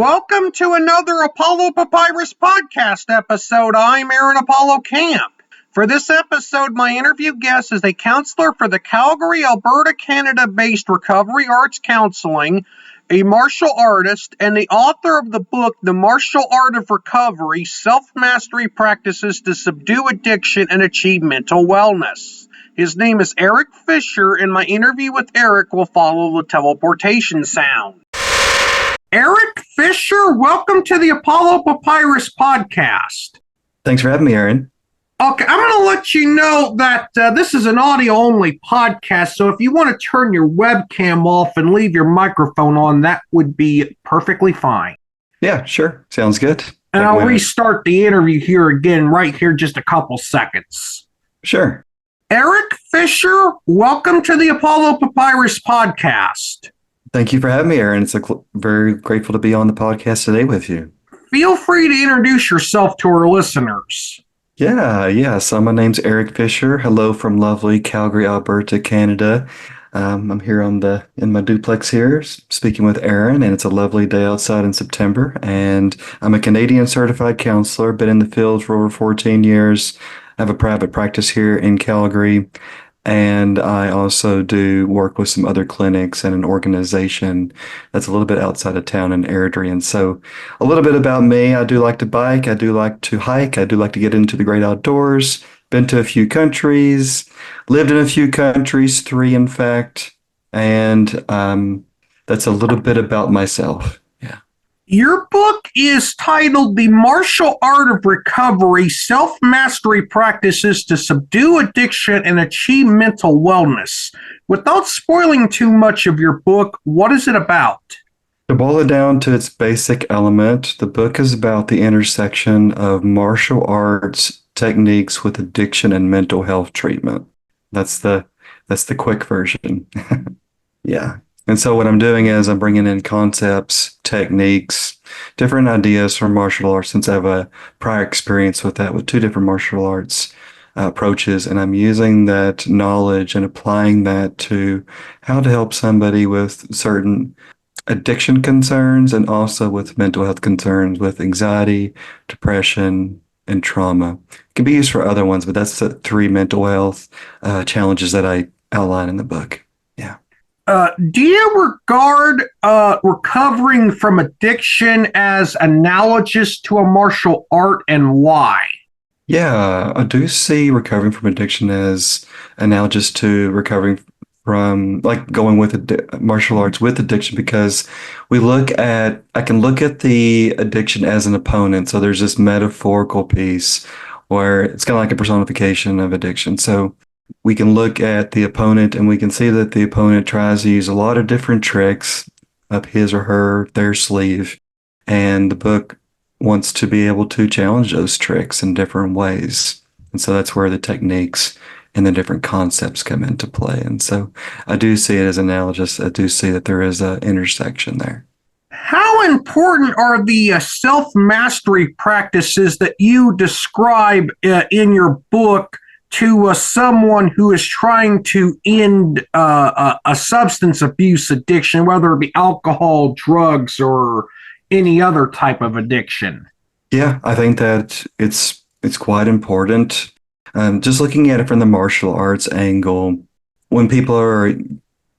Welcome to another Apollo Papyrus podcast episode. I'm Aaron Apollo Camp. For this episode, my interview guest is a counselor for the Calgary, Alberta, Canada-based Recovery Arts Counselling, a martial artist, and the author of the book, The Martial Art of Recovery, Self-Mastery Practices to Subdue Addiction and Achieve Mental Wellness. His name is Eric Fisher, and my interview with Eric will follow the teleportation sound. Eric Fisher, welcome to the Apollo Papyrus podcast. Thanks for having me, Aaron. Okay, I'm going to let you know that this is an audio-only podcast, so if you want to turn your webcam off and leave your microphone on, that would be perfectly fine. Yeah, sure. Sounds good. And I'll restart the interview here again, right here, just a couple seconds. Sure. Eric Fisher, welcome to the Apollo Papyrus podcast. Thank you for having me, Aaron. It's very grateful to be on the podcast today with you. Feel free to introduce yourself to our listeners. Yeah. So my name's Eric Fisher. Hello from lovely Calgary, Alberta, Canada. I'm here in my duplex here, speaking with Aaron, and it's a lovely day outside in September. And I'm a Canadian certified counselor, been in the field for over 14 years. I have a private practice here in Calgary. And I also do work with some other clinics and an organization that's a little bit outside of town in Airdrie. And so a little bit about me, I do like to bike, I do like to hike, I do like to get into the great outdoors, been to a few countries, lived in a few countries, 3 in fact, and that's a little bit about myself. Your book is titled The Martial Art of Recovery, Self-Mastery Practices to Subdue Addiction and Achieve Mental Wellness. Without spoiling too much of your book, what is it about? To boil it down to its basic element, the book is about the intersection of martial arts techniques with addiction and mental health treatment. That's the quick version. Yeah. And so what I'm doing is I'm bringing in concepts, techniques, different ideas from martial arts, since I have a prior experience with that with 2 different martial arts approaches. And I'm using that knowledge and applying that to how to help somebody with certain addiction concerns and also with mental health concerns with anxiety, depression, and trauma. It can be used for other ones, but that's the 3 mental health challenges that I outline in the book. Yeah. Do you regard recovering from addiction as analogous to a martial art, and why? Yeah, I do see recovering from addiction as analogous to recovering from, like, going with martial arts with addiction, because I can look at the addiction as an opponent. So there's this metaphorical piece where it's kind of like a personification of addiction. So we can look at the opponent and we can see that the opponent tries to use a lot of different tricks up his or their sleeve. And the book wants to be able to challenge those tricks in different ways. And so that's where the techniques and the different concepts come into play. And so I do see it as analogous. I do see that there is an intersection there. How important are the self-mastery practices that you describe in your book to someone who is trying to end a substance abuse addiction, whether it be alcohol, drugs, or any other type of addiction? Yeah, I think that it's quite important. Just looking at it from the martial arts angle, when people are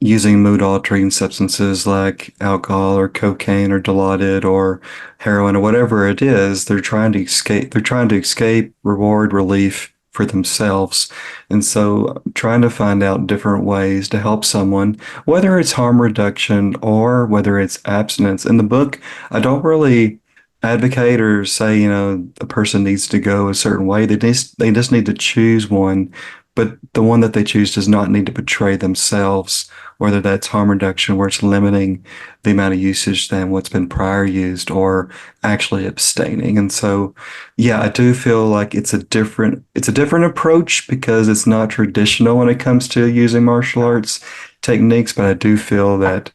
using mood-altering substances like alcohol or cocaine or Dilaudid or heroin or whatever it is, they're trying to escape. They're trying to escape, reward, relief for themselves. And so trying to find out different ways to help someone, whether it's harm reduction or whether it's abstinence. In the book, I don't really advocate or say, a person needs to go a certain way. They just need to choose one, but the one that they choose does not need to betray themselves, whether that's harm reduction, where it's limiting the amount of usage than what's been prior used, or actually abstaining. And so, yeah, I do feel like it's a different approach because it's not traditional when it comes to using martial arts techniques, but I do feel that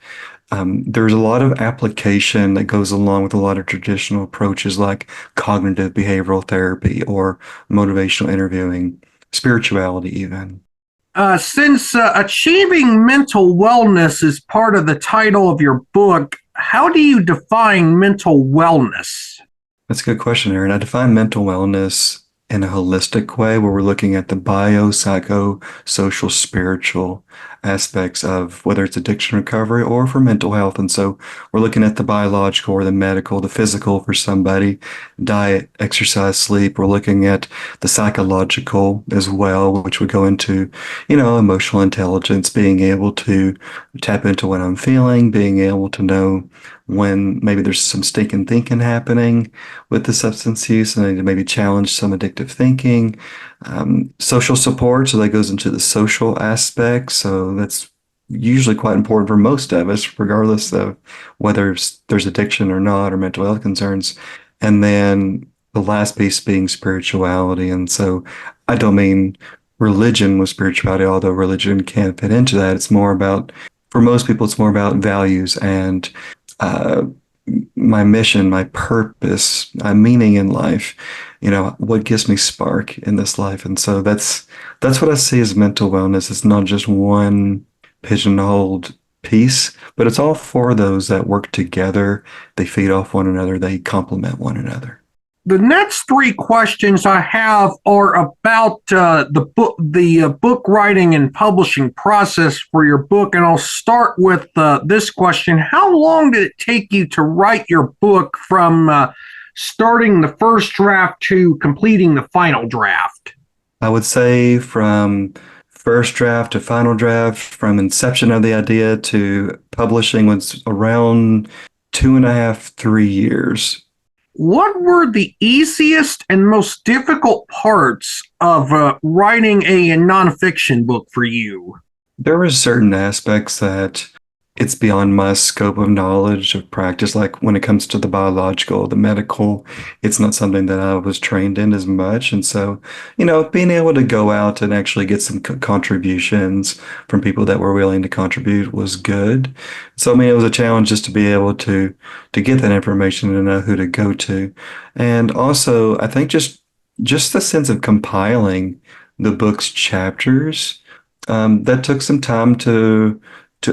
there's a lot of application that goes along with a lot of traditional approaches like cognitive behavioral therapy or motivational interviewing, spirituality even. Since achieving mental wellness is part of the title of your book, how do you define mental wellness? That's a good question, Aaron. I define mental wellness in a holistic way where we're looking at the bio, psycho, social, spiritual aspects of whether it's addiction recovery or for mental health. And so we're looking at the biological or the medical, the physical for somebody, diet, exercise, sleep. We're looking at the psychological as well, which would go into, emotional intelligence, being able to tap into what I'm feeling, being able to know when maybe there's some stinking thinking happening with the substance use, and I need to maybe challenge some addictive thinking. Social support, so that goes into the social aspect. So that's usually quite important for most of us, regardless of whether there's addiction or not, or mental health concerns. And then the last piece being spirituality. And so I don't mean religion with spirituality, although religion can fit into that. It's more about, for most people, it's more about values and uh, my mission, my purpose, my meaning in life, what gives me spark in this life. And so that's what I see as mental wellness. It's not just one pigeonholed piece, but it's all four of those that work together. They feed off one another, they complement one another. The next three questions I have are about the book writing and publishing process for your book, and I'll start with this question: how long did it take you to write your book from starting the first draft to completing the final draft? I would say from first draft to final draft, from inception of the idea to publishing, was around 2.5, 3 years. What were the easiest and most difficult parts of writing a nonfiction book for you? There were certain aspects that it's beyond my scope of knowledge of practice. Like when it comes to the biological, the medical, it's not something that I was trained in as much. And so, being able to go out and actually get some contributions from people that were willing to contribute was good. So, it was a challenge just to be able to get that information and know who to go to. And also, I think just the sense of compiling the book's chapters, that took some time to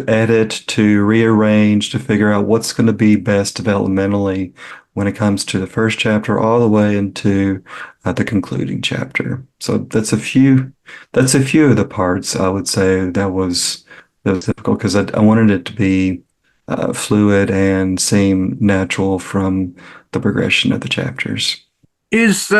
edit, to rearrange, to figure out what's going to be best developmentally when it comes to the first chapter all the way into the concluding chapter. So that's a few of the parts I would say that was difficult because I wanted it to be fluid and seem natural from the progression of the chapters. Is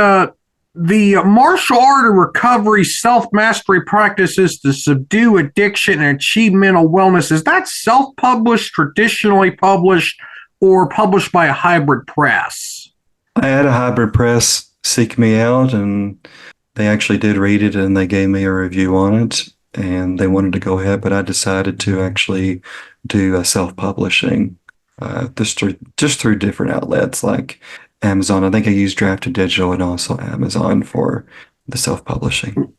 the martial art of recovery self-mastery practices to subdue addiction and achieve mental wellness, is that self-published, traditionally published, or published by a hybrid press? I had a hybrid press seek me out, and they actually did read it, and they gave me a review on it, and they wanted to go ahead, but I decided to actually do a self-publishing just through different outlets like Amazon. I think I used Drafted Digital and also Amazon for the self-publishing.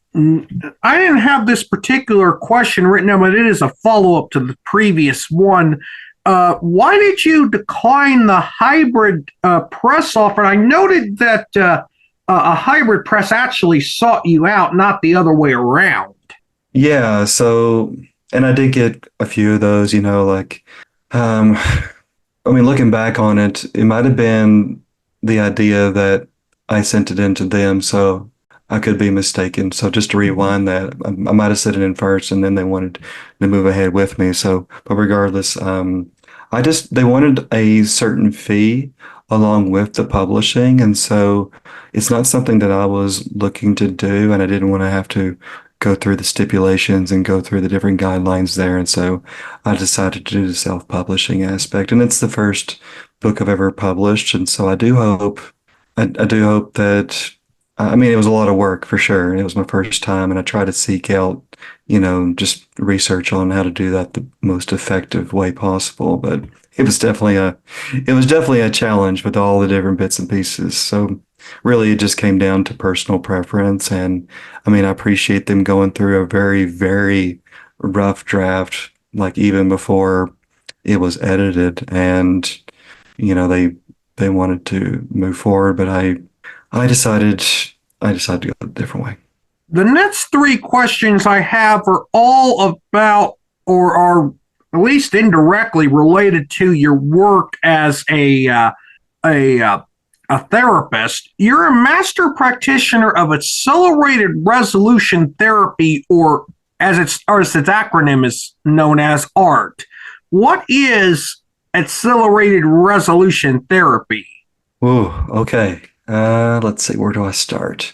I didn't have this particular question written down, but it is a follow-up to the previous one. Why did you decline the hybrid press offer? I noted that a hybrid press actually sought you out, not the other way around. Yeah, so, and I did get a few of those, looking back on it, it might have been the idea that I sent it in to them, so I could be mistaken. So just to rewind that, I might have sent it in first, and then they wanted to move ahead with me. So, but regardless, they wanted a certain fee along with the publishing, and so it's not something that I was looking to do, and I didn't want to have to go through the stipulations and go through the different guidelines there. And so I decided to do the self-publishing aspect, and it's the first book I've ever published. And so I do hope that, it was a lot of work for sure. It was my first time, and I try to seek out, just research on how to do that the most effective way possible. But it was definitely a challenge with all the different bits and pieces. So really, it just came down to personal preference. And I appreciate them going through a very, very rough draft, like even before it was edited. And, they wanted to move forward, but I decided to go a different way. The next three questions I have are all about or are at least indirectly related to your work as a a therapist. You're a master practitioner of accelerated resolution therapy, or as its acronym is known as ART. What is accelerated resolution therapy? Oh, okay. Let's see, where do I start?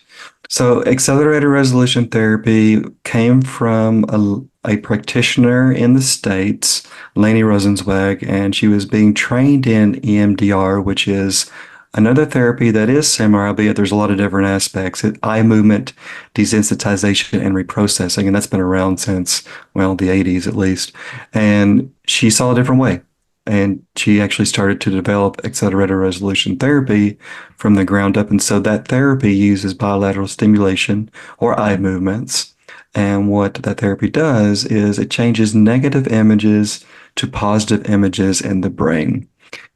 So, accelerated resolution therapy came from a practitioner in the States, Lainey Rosenzweig, and she was being trained in EMDR, which is another therapy that is similar, albeit there's a lot of different aspects. Eye movement, desensitization, and reprocessing, and that's been around since, well, the 80s at least. And she saw a different way. And she actually started to develop accelerated resolution therapy from the ground up. And so that therapy uses bilateral stimulation or eye movements. And what that therapy does is it changes negative images to positive images in the brain.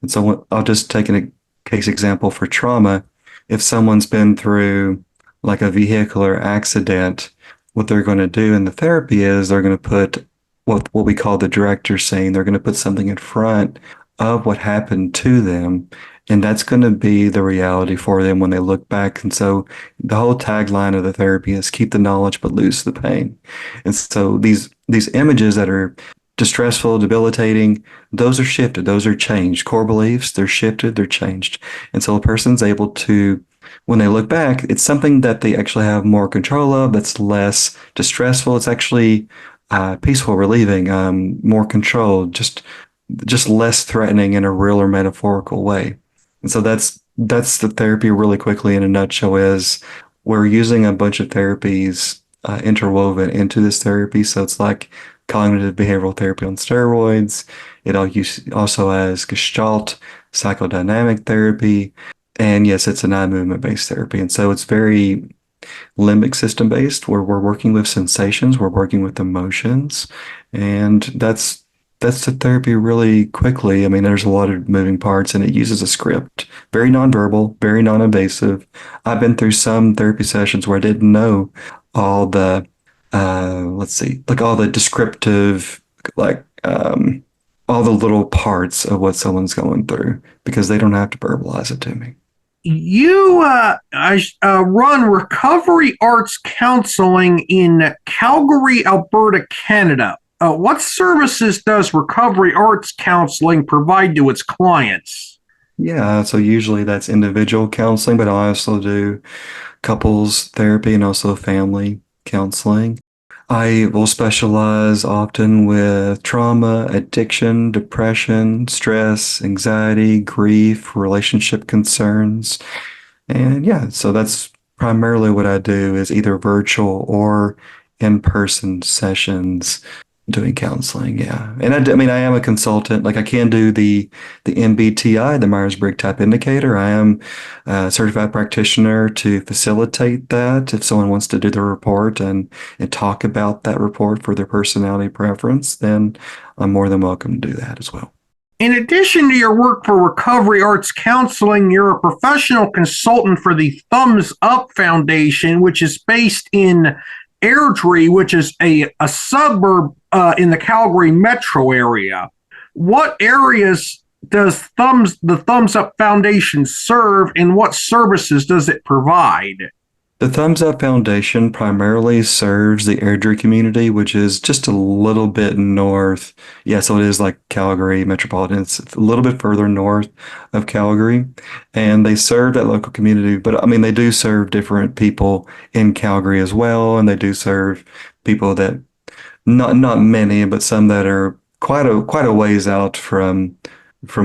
And so I'll just take a case example for trauma. If someone's been through like a vehicular accident, what they're going to do in the therapy is they're going to put what we call the director scene. They're going to put something in front of what happened to them, and that's going to be the reality for them when they look back. And so the whole tagline of the therapy is keep the knowledge but lose the pain. And so these images that are distressful, debilitating, those are shifted, those are changed. Core beliefs, they're shifted, they're changed. And so a person's able to, when they look back, it's something that they actually have more control of, that's less distressful. It's actually peaceful, relieving, more controlled, just less threatening in a real or metaphorical way. And so that's the therapy really quickly in a nutshell is we're using a bunch of therapies interwoven into this therapy. So it's like cognitive behavioral therapy on steroids. It also has Gestalt, psychodynamic therapy, and yes, it's an eye movement based therapy. And so it's very limbic system based where we're working with sensations, we're working with emotions, and that's the therapy really quickly. I mean, there's a lot of moving parts and it uses a script, very nonverbal, very non-invasive. I've been through some therapy sessions where I didn't know all the let's see, like all the descriptive, like all the little parts of what someone's going through because they don't have to verbalize it to me. You run Recovery Arts Counselling in Calgary, Alberta, Canada. What services does Recovery Arts Counselling provide to its clients? Yeah, so usually that's individual counseling, but I also do couples therapy and also family counseling. I will specialize often with trauma, addiction, depression, stress, anxiety, grief, relationship concerns. And yeah, so that's primarily what I do is either virtual or in-person sessions doing counseling. Yeah. And I mean, I am a consultant. Like I can do the MBTI, the Myers-Briggs Type Indicator. I am a certified practitioner to facilitate that. If someone wants to do the report and talk about that report for their personality preference, then I'm more than welcome to do that as well. In addition to your work for Recovery Arts Counseling, you're a professional consultant for the Thumbs Up Foundation, which is based in Airdrie, which is a suburb in the Calgary metro area. What areas does the Thumbs Up Foundation serve, and what services does it provide? The Thumbs Up Foundation primarily serves the Airdrie community, which is just a little bit north. Yeah, so it is like Calgary metropolitan. It's a little bit further north of Calgary. And they serve that local community. But I mean, they do serve different people in Calgary as well. And they do serve people that, not many, but some that are quite a ways out from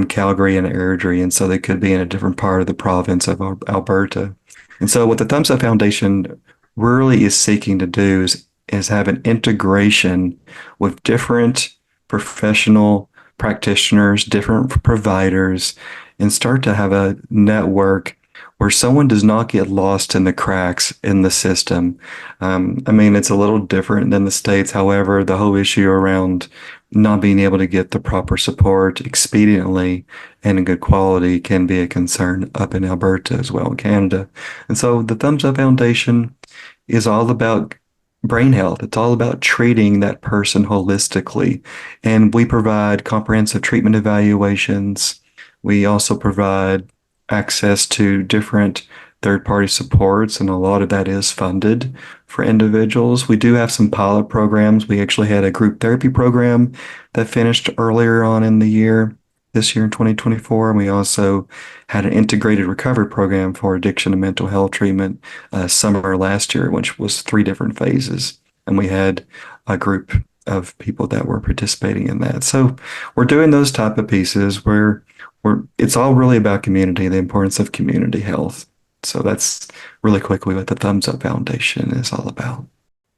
Calgary and Airdrie. And so they could be in a different part of the province of Alberta. And so what the Thumbs Up Foundation really is seeking to do is have an integration with different professional practitioners, different providers, and start to have a network where someone does not get lost in the cracks in the system. I mean, it's a little different than the States. However, the whole issue around not being able to get the proper support expediently and in good quality can be a concern up in Alberta as well in Canada. And so the Thumbs Up Foundation is all about brain health. It's all about treating that person holistically. And we provide comprehensive treatment evaluations. We also provide access to different third-party supports, and a lot of that is funded for individuals. We do have some pilot programs. We actually had a group therapy program that finished earlier on in the year, this year in 2024. And we also had an integrated recovery program for addiction and mental health treatment summer last year, which was 3 different phases. And we had a group of people that were participating in that. So we're doing those type of pieces where it's all really about community, the importance of community health. So that's really quickly what the Thumbs Up Foundation is all about.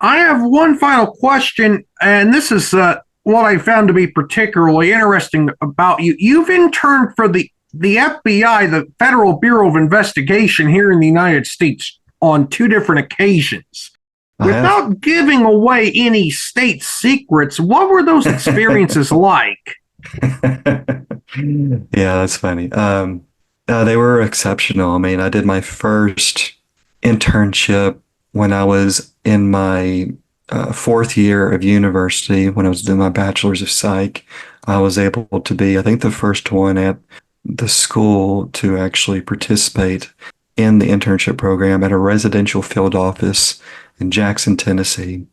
I have one final question, and this is what I found to be particularly interesting about you. You've interned for the FBI, the Federal Bureau of Investigation here in the United States, on 2 different occasions. Without giving away any state secrets, what were those experiences like? Yeah, that's funny. They were exceptional. I mean, I did my first internship when I was in my 4th year of university, when I was doing my bachelor's of psych. I was able to be, I think, the first one at the school to actually participate in the internship program at a residential field office in Jackson, Tennessee,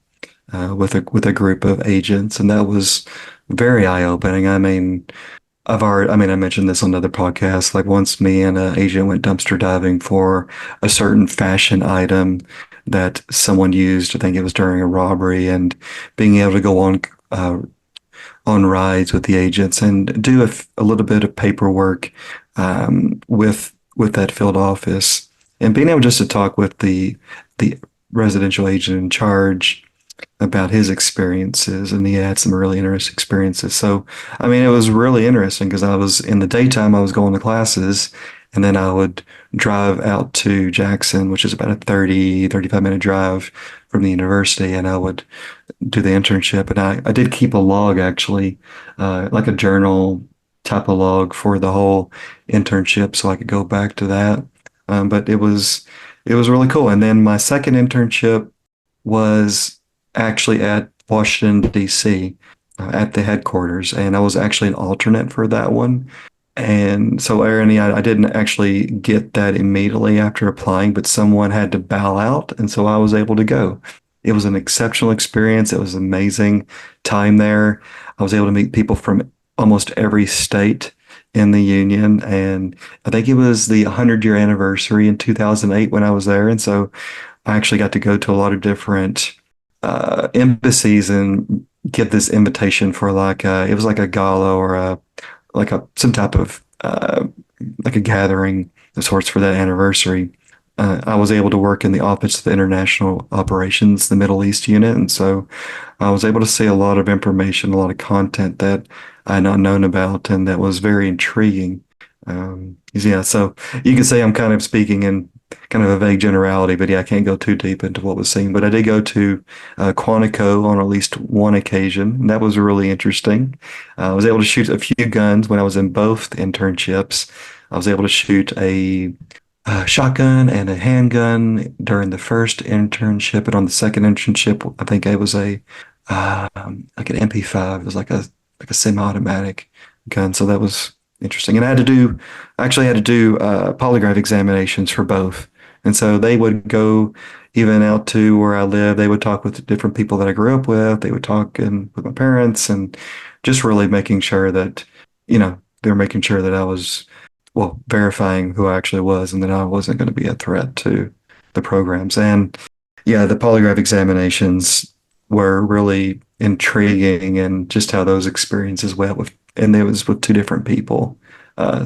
with a group of agents, and that was very eye-opening. I mean, I mentioned this on another podcast. Like once me and an agent went dumpster diving for a certain fashion item that someone used. I think it was during a robbery, and being able to go on rides with the agents and do a little bit of paperwork with that field office, and being able just to talk with the residential agent in charge about his experiences, and he had some really interesting experiences. So, I mean, it was really interesting because I was in the daytime, I was going to classes, and then I would drive out to Jackson, which is about a 35-minute drive from the university, and I would do the internship. And I did keep a log, actually, like a journal type of log for the whole internship, so I could go back to that. But it was really cool. And then my second internship was actually at Washington, D.C., at the headquarters, and I was actually an alternate for that one. And so, Aaron, I didn't actually get that immediately after applying, but someone had to bow out, and so I was able to go. It was an exceptional experience. It was an amazing time there. I was able to meet people from almost every state in the union, and I think it was the 100-year anniversary in 2008 when I was there, and so I actually got to go to a lot of different embassies and get this invitation for it was like a gala or some type of like a gathering of sorts for that anniversary. I was able to work in the Office of International Operations, the Middle East unit, and so I was able to see a lot of information, a lot of content that I had not known about, and that was very intriguing. Yeah, so you could say I'm kind of speaking in kind of a vague generality, but yeah, I can't go too deep into what was seen. But I did go to Quantico on at least one occasion, and that was really interesting. I was able to shoot a few guns when I was in both internships. I was able to shoot a shotgun and a handgun during the first internship, and on the second internship, I think it was like an MP5. It was like a semi-automatic gun, so that was interesting. And I actually had to do polygraph examinations for both. And so they would go even out to where I live. They would talk with different people that I grew up with. They would talk with my parents, and just really making sure that, they're making sure that I was, well, verifying who I actually was and that I wasn't going to be a threat to the programs. And yeah, the polygraph examinations were really intriguing, and just how those experiences went and it was with 2 different people.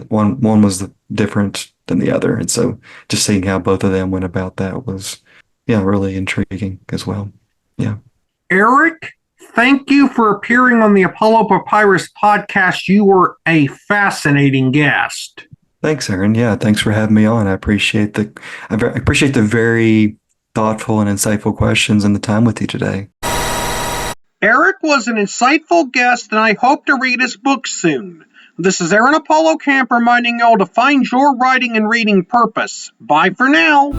One was different than the other, and so just seeing how both of them went about that was, really intriguing as well. Yeah. Eric, thank you for appearing on the Apollo Papyrus podcast. You were a fascinating guest. Thanks, Aaron. Yeah, thanks for having me on. I appreciate the very thoughtful and insightful questions and the time with you today. Eric was an insightful guest, and I hope to read his book soon. This is Aaron Apollo Camp reminding you all to find your writing and reading purpose. Bye for now.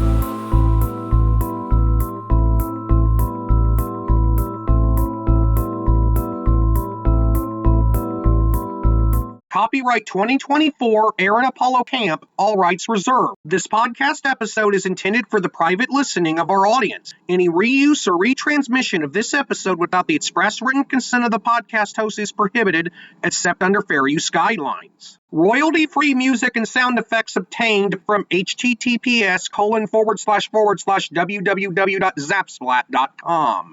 Copyright 2024, Aaron Apollo Camp, all rights reserved. This podcast episode is intended for the private listening of our audience. Any reuse or retransmission of this episode without the express written consent of the podcast host is prohibited, except under fair use guidelines. Royalty-free music and sound effects obtained from https://www.zapsplat.com.